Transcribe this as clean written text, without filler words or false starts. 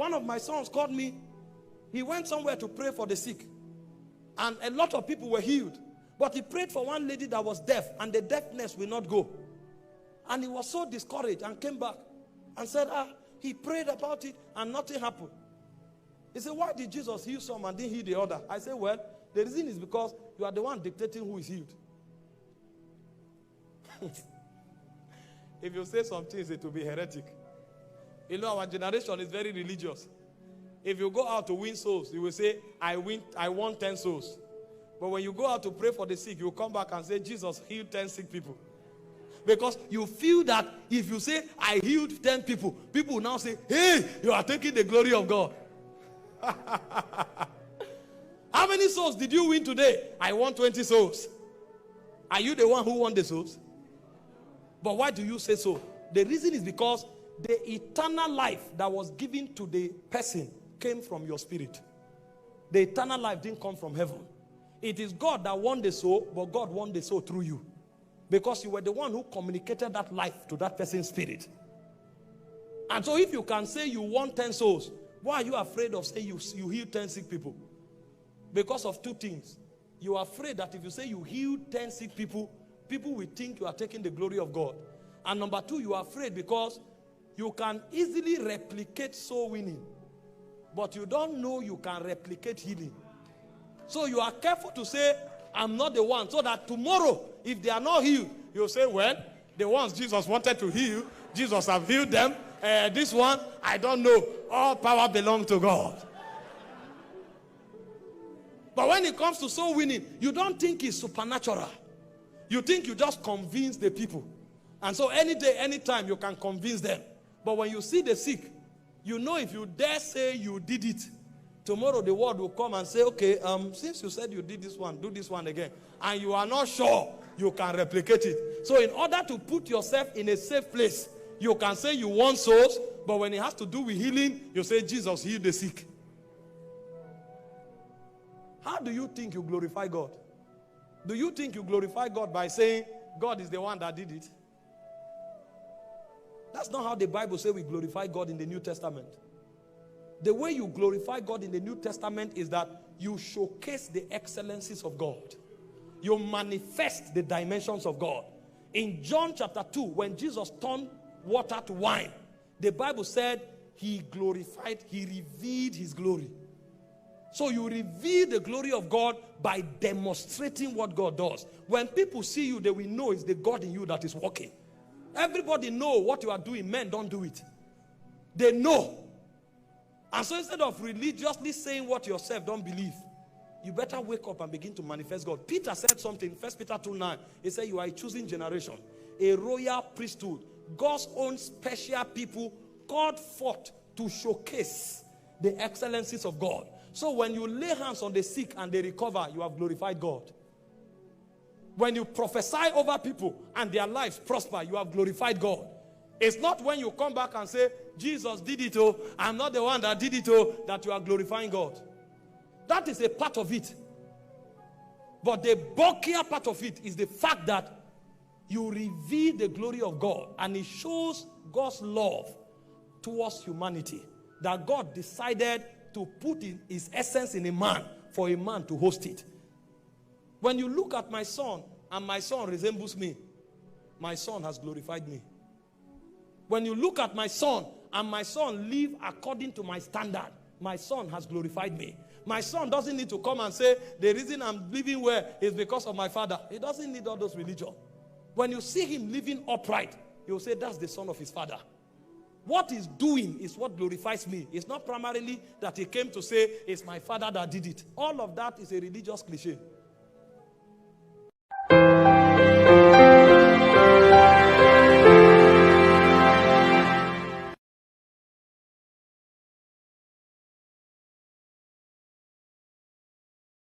One of my sons called me. He went somewhere to pray for the sick. And a lot of people were healed. But he prayed for one lady that was deaf, and the deafness will not go. And he was so discouraged and came back and said, he prayed about it and nothing happened. He said, why did Jesus heal some and didn't heal the other? I said, well, the reason is because you are the one dictating who is healed. If you say some things, it will be heretic. You know, our generation is very religious. If you go out to win souls, you will say, I won 10 souls. But when you go out to pray for the sick, you will come back and say, Jesus healed 10 sick people. Because you feel that if you say, I healed 10 people, people will now say, hey, you are taking the glory of God. How many souls did you win today? I won 20 souls. Are you the one who won the souls? But why do you say so? The reason is because the eternal life that was given to the person came from your spirit. The eternal life didn't come from heaven. It is God that won the soul, but God won the soul through you. Because you were the one who communicated that life to that person's spirit. And so if you can say you won 10 souls, why are you afraid of saying you healed 10 sick people? Because of two things. You are afraid that if you say you healed 10 sick people, people will think you are taking the glory of God. And number two, you are afraid because you can easily replicate soul winning, but you don't know you can replicate healing. So you are careful to say, I'm not the one, so that tomorrow, if they are not healed, you'll say, well, the ones Jesus wanted to heal, Jesus have healed them. This one, I don't know. All power belongs to God. But when it comes to soul winning, you don't think it's supernatural. You think you just convince the people. And so any day, anytime, you can convince them. But when you see the sick, you know if you dare say you did it, tomorrow the word will come and say, okay, since you said you did this one, do this one again. And you are not sure you can replicate it. So in order to put yourself in a safe place, you can say you want souls, but when it has to do with healing, you say Jesus healed the sick. How do you think you glorify God? Do you think you glorify God by saying God is the one that did it? That's not how the Bible says we glorify God in the New Testament. The way you glorify God in the New Testament is that you showcase the excellencies of God. You manifest the dimensions of God. In John chapter 2, when Jesus turned water to wine, the Bible said he glorified, he revealed his glory. So you reveal the glory of God by demonstrating what God does. When people see you, they will know it's the God in you that is working. Everybody know what you are doing. Men don't do it. They know. And so instead of religiously saying what yourself don't believe, you better wake up and begin to manifest God. Peter said something, 1 Peter 2:9. He said, you are a choosing generation, a royal priesthood, God's own special people called forth to showcase the excellencies of God. So when you lay hands on the sick and they recover, you have glorified God. When you prophesy over people and their lives prosper, you have glorified God. It's not when you come back and say, Jesus did it, oh, I'm not the one that did it, oh, that you are glorifying God. That is a part of it. But the bulkier part of it is the fact that you reveal the glory of God, and it shows God's love towards humanity. That God decided to put in his essence in a man for a man to host it. When you look at my son and my son resembles me, my son has glorified me. When you look at my son and my son live according to my standard, my son has glorified me. My son doesn't need to come and say, the reason I'm living well is because of my father. He doesn't need all those religion. When you see him living upright, you'll say that's the son of his father. What he's doing is what glorifies me. It's not primarily that he came to say, it's my father that did it. All of that is a religious cliche.